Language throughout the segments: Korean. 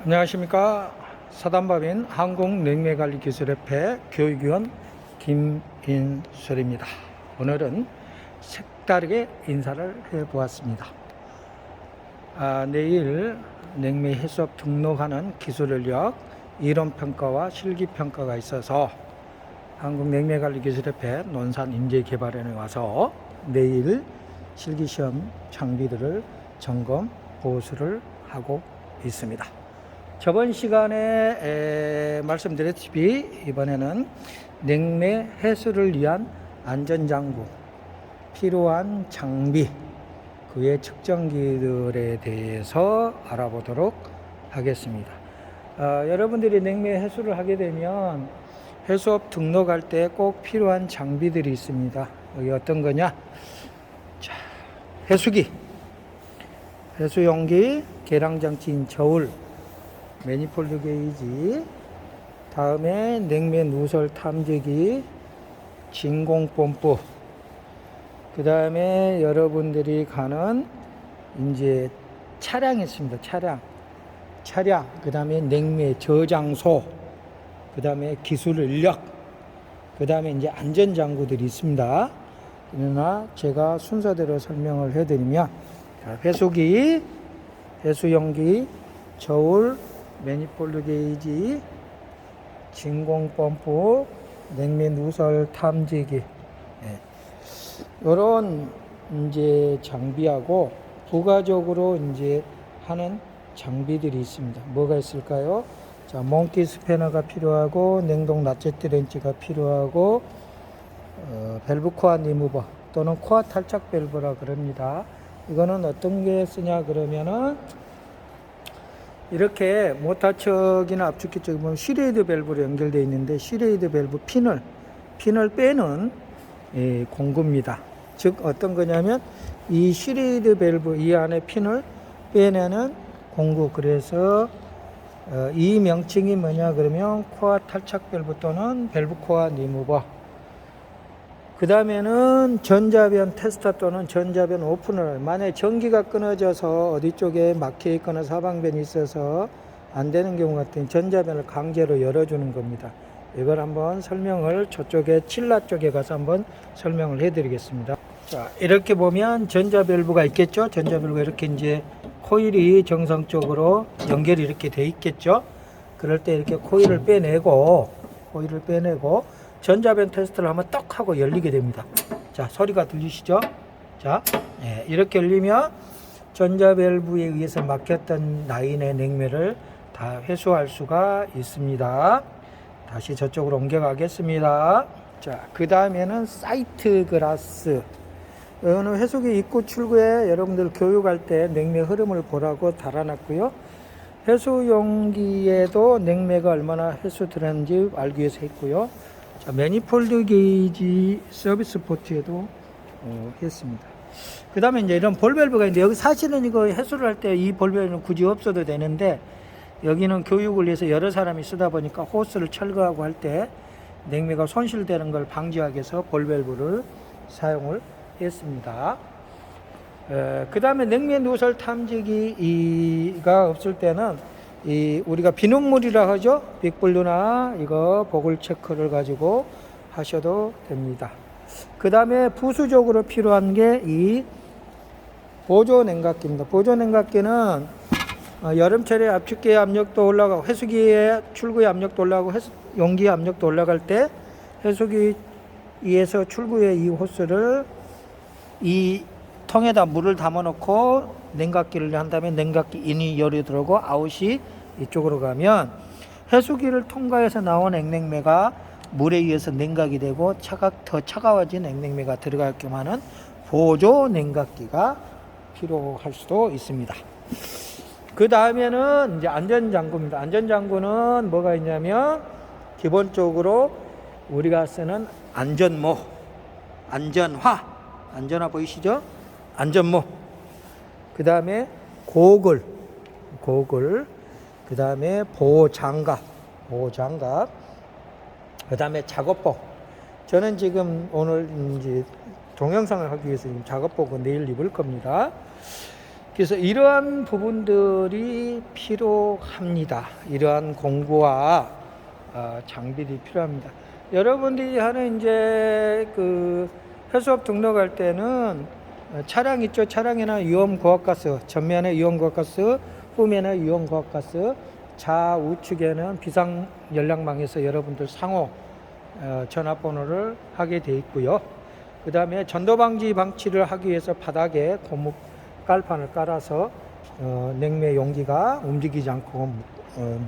안녕하십니까. 사단법인 한국냉매관리기술협회 교육위원 김인설입니다. 오늘은 색다르게 인사를 해보았습니다. 내일 냉매 해수업 등록하는 기술인력 이론평가와 실기평가가 있어서 한국냉매관리기술협회 논산인재개발원에 와서 내일 실기시험 장비들을 점검, 보수를 하고 있습니다. 저번 시간에 말씀드렸다시피 이번에는 냉매 해수를 위한 안전장구, 필요한 장비, 그 외 측정기들에 대해서 알아보도록 하겠습니다. 여러분들이 냉매 해수를 하게 되면 해수업 등록할 때 꼭 필요한 장비들이 있습니다. 여기 어떤 거냐? 자, 해수기, 해수용기, 계량장치인 저울, 매니폴드 게이지, 다음에 냉매 누설 탐지기, 진공펌프, 그 다음에 여러분들이 가는 이제 차량이 있습니다. 차량, 그 다음에 냉매 저장소, 그 다음에 기술 인력, 그 다음에 이제 안전장구들이 있습니다. 그러나 제가 순서대로 설명을 해드리면, 해수기, 해수용기, 저울, 매니폴드 게이지, 진공펌프, 냉매 누설 탐지기, 이런 이제 장비하고 부가적으로 이제 하는 장비들이 있습니다. 뭐가 있을까요? 자, 몽키 스패너가 필요하고, 냉동 라체트 렌치가 필요하고, 밸브 코어 리무버 또는 코어 탈착 밸브라 그럽니다. 이거는 어떤 게 쓰냐 그러면은 이렇게 모터척이나 압축기 쪽에 보면 시레이드 밸브로 연결되어 있는데, 시레이드 밸브 핀을 빼는 공구입니다. 즉 어떤 거냐면 이 시레이드 밸브 이 안에 핀을 빼내는 공구. 그래서 이 명칭이 뭐냐 그러면 코어 탈착 밸브 또는 밸브 코어 리무버. 그 다음에는 전자변 테스터 또는 전자변 오프너. 만약에 전기가 끊어져서 어디 쪽에 막혀 있거나 사방변이 있어서 안 되는 경우 같은 전자변을 강제로 열어주는 겁니다. 이걸 한번 설명을 저쪽에 칠라 쪽에 가서 한번 설명을 해드리겠습니다. 자, 이렇게 보면 전자밸브가 있겠죠. 전자밸브가 이렇게 이제 코일이 정상적으로 연결이 이렇게 돼 있겠죠. 그럴 때 이렇게 코일을 빼내고 전자변 테스트를 하면 떡 하고 열리게 됩니다. 자, 소리가 들리시죠? 자, 이렇게 열리면 전자밸브에 의해서 막혔던 라인의 냉매를 다 회수할 수가 있습니다. 다시 저쪽으로 옮겨가겠습니다. 자, 그 다음에는 사이트 글라스. 이거는 해수기 입구 출구에 여러분들 교육할 때 냉매 흐름을 보라고 달아놨고요. 해수용기에도 냉매가 얼마나 회수되는지 알기 위해서 했고요. 자, 매니폴드 게이지 서비스 포트에도 했습니다. 그 다음에 이제 이런 볼밸브가 있는데, 여기 사실은 이거 해수를 할 때 이 볼밸브는 굳이 없어도 되는데, 여기는 교육을 위해서 여러 사람이 쓰다 보니까 호스를 철거하고 할 때 냉매가 손실되는 걸 방지하기 위해서 볼밸브를 사용을 했습니다. 그 다음에 냉매 누설 탐지기가 없을 때는 우리가 비눗물이라 하죠. 빅블루나 이거 보글 체크를 가지고 하셔도 됩니다. 그 다음에 부수적으로 필요한 게 이 보조 냉각기입니다. 보조 냉각기는 여름철에 압축기의 압력도 올라가고, 해수기의 출구의 압력도 올라가고, 용기의 압력도 올라갈 때 해수기에서 출구의 이 호스를 이 통에다 물을 담아 놓고 냉각기를 한 다음에 냉각기 인이 열이 들어오고 아웃이 이쪽으로 가면 해수기를 통과해서 나온 냉매가 물에 의해서 냉각이 되고 더 차가워진 냉매가 들어가게끔 하는 보조 냉각기가 필요할 수도 있습니다. 그 다음에는 이제 안전장구입니다. 안전장구는 뭐가 있냐면 기본적으로 우리가 쓰는 안전모, 안전화 보이시죠? 안전모. 그 다음에 고글, 그 다음에 보호장갑, 그 다음에 작업복. 저는 지금 오늘 이제 동영상을 하기 위해서 작업복은 내일 입을 겁니다. 그래서 이러한 부분들이 필요합니다. 이러한 공구와 장비들이 필요합니다. 여러분들이 하는 이제 그 해수업 등록할 때는 차량 있죠. 차량에는 위험고압가스, 전면에 위험고압가스, 후면에 위험고압가스, 좌우측에는 비상연락망에서 여러분들 상호 전화번호를 하게 돼 있고요. 그 다음에 전도방지 방치를 하기 위해서 바닥에 고무 깔판을 깔아서 냉매 용기가 움직이지 않고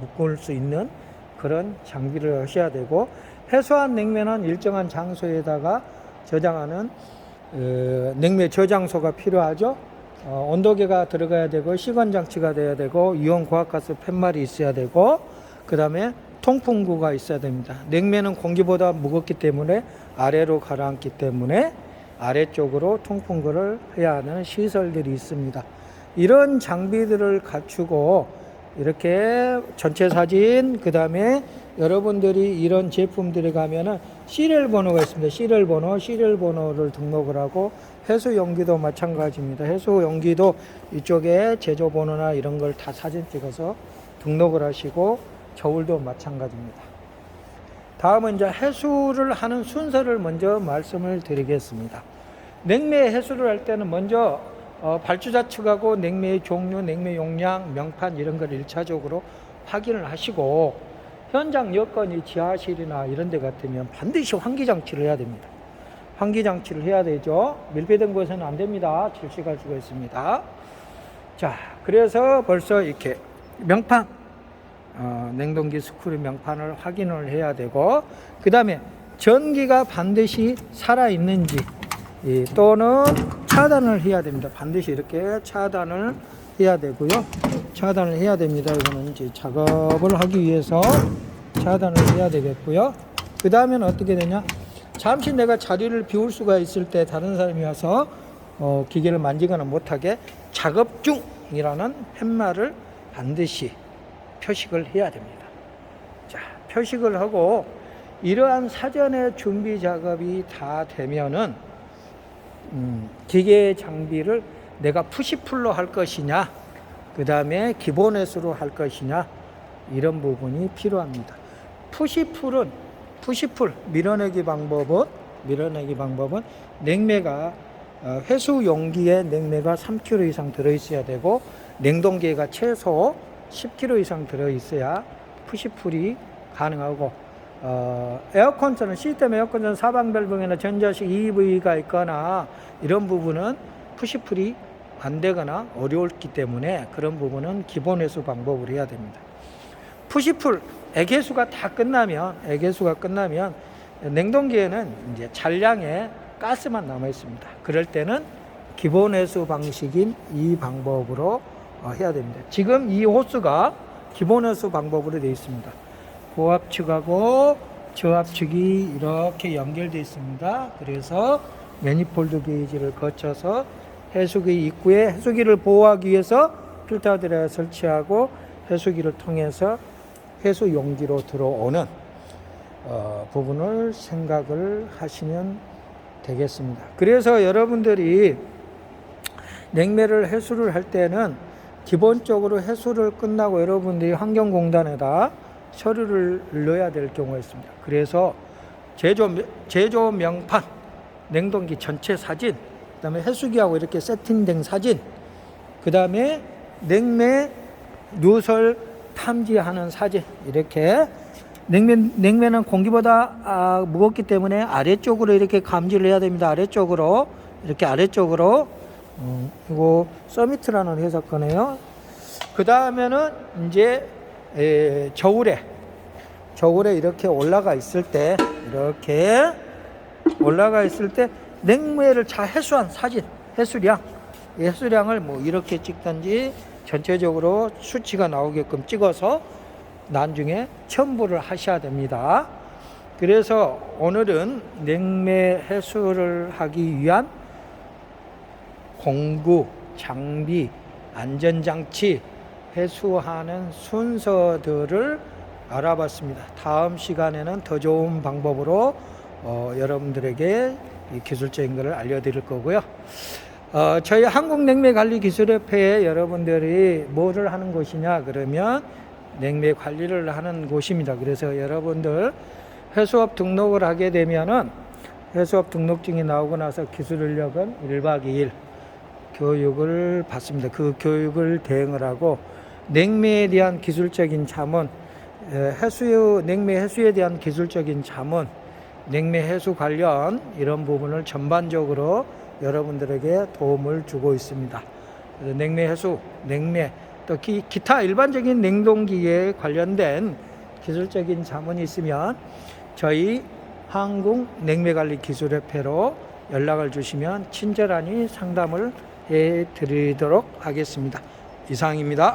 묶을 수 있는 그런 장비를 하셔야 되고, 해수한 냉매는 일정한 장소에다가 저장하는 냉매 저장소가 필요하죠. 온도계가 들어가야 되고, 시건장치가 돼야 되고, 이온고압가스 팻말이 있어야 되고, 그 다음에 통풍구가 있어야 됩니다. 냉매는 공기보다 무겁기 때문에 아래로 가라앉기 때문에 아래쪽으로 통풍구를 해야 하는 시설들이 있습니다. 이런 장비들을 갖추고 이렇게 전체 사진, 그 다음에 여러분들이 이런 제품들에 가면은 시리얼 번호가 있습니다. 시리얼 번호를 등록을 하고, 해수 용기도 마찬가지입니다. 해수 용기도 이쪽에 제조 번호나 이런 걸 다 사진 찍어서 등록을 하시고, 저울도 마찬가지입니다. 다음은 이제 해수를 하는 순서를 먼저 말씀을 드리겠습니다. 냉매 해수를 할 때는 먼저 발주자 측하고 냉매의 종류, 냉매 용량, 명판 이런 걸 1차적으로 확인을 하시고, 현장 여건이 지하실이나 이런 데 같으면 반드시 환기장치를 해야 됩니다. 환기장치를 해야 되죠. 밀폐된 곳에는 안 됩니다. 질식할 수가 있습니다. 자, 그래서 벌써 이렇게 명판, 냉동기 스크류 명판을 확인을 해야 되고, 그 다음에 전기가 반드시 살아있는지 또는 차단을 해야 됩니다. 반드시 이렇게 차단을 해야 되고요. 차단을 해야 됩니다. 이거는 이제 작업을 하기 위해서 차단을 해야 되겠고요. 그 다음에는 어떻게 되냐, 잠시 내가 자리를 비울 수가 있을 때 다른 사람이 와서 기계를 만지거나 못하게 작업 중이라는 팻말을 반드시 표식을 해야 됩니다. 자, 표식을 하고, 이러한 사전의 준비 작업이 다 되면은 기계 장비를 내가 푸시풀로 할 것이냐, 그 다음에 기본 회수로 할 것이냐, 이런 부분이 필요합니다. 푸시풀 밀어내기 방법은 냉매가 회수 용기에 냉매가 3kg 이상 들어있어야 되고, 냉동기가 최소 10kg 이상 들어있어야 푸시풀이 가능하고, 에어컨처럼 시스템 에어컨처럼 사방별봉이나 전자식 EV가 있거나 이런 부분은 푸시풀이 안 되거나 어려웠기 때문에 그런 부분은 기본 회수 방법으로 해야 됩니다. 푸시풀 액회수가 다 끝나면 냉동기에는 이제 잔량의 가스만 남아 있습니다. 그럴 때는 기본 회수 방식인 이 방법으로 해야 됩니다. 지금 이 호스가 기본 회수 방법으로 되어 있습니다. 고압측하고 저압측이 이렇게 연결되어 있습니다. 그래서 매니폴드 게이지를 거쳐서 해수기 입구에 해수기를 보호하기 위해서 필터들에 설치하고, 해수기를 통해서 해수 용기로 들어오는 부분을 생각을 하시면 되겠습니다. 그래서 여러분들이 냉매를 해수를 할 때는 기본적으로 해수를 끝나고 여러분들이 환경공단에다 서류를 넣어야 될 경우가 있습니다. 그래서 제조 명판, 냉동기 전체 사진, 그 다음에 해수기하고 이렇게 세팅된 사진, 그 다음에 냉매 누설 탐지하는 사진, 이렇게 냉매는 공기보다 무겁기 때문에 아래쪽으로 이렇게 감지를 해야 됩니다. 아래쪽으로 이거 서미트라는 회사 거네요. 그 다음에는 이제 저울에 이렇게 올라가 있을 때 냉매를 잘 해수한 사진, 해수량을 뭐 이렇게 찍든지 전체적으로 수치가 나오게끔 찍어서 나중에 첨부를 하셔야 됩니다. 그래서 오늘은 냉매 해수를 하기 위한 공구, 장비, 안전장치, 해수하는 순서들을 알아봤습니다. 다음 시간에는 더 좋은 방법으로 여러분들에게 이 기술적인 것을 알려드릴 거고요. 저희 한국냉매관리기술협회에 여러분들이 뭐를 하는 곳이냐 그러면 냉매 관리를 하는 곳입니다. 그래서 여러분들 회수업 등록을 하게 되면은 회수업 등록증이 나오고 나서 기술인력은 1박 2일 교육을 받습니다. 그 교육을 대행을 하고 냉매에 대한 기술적인 자문, 냉매 해수에 대한 기술적인 자문, 냉매 해수 관련 이런 부분을 전반적으로 여러분들에게 도움을 주고 있습니다. 그래서 냉매 해수, 냉매, 또 기타 일반적인 냉동기계에 관련된 기술적인 자문이 있으면 저희 한국냉매관리기술협회로 연락을 주시면 친절하니 상담을 해드리도록 하겠습니다. 이상입니다.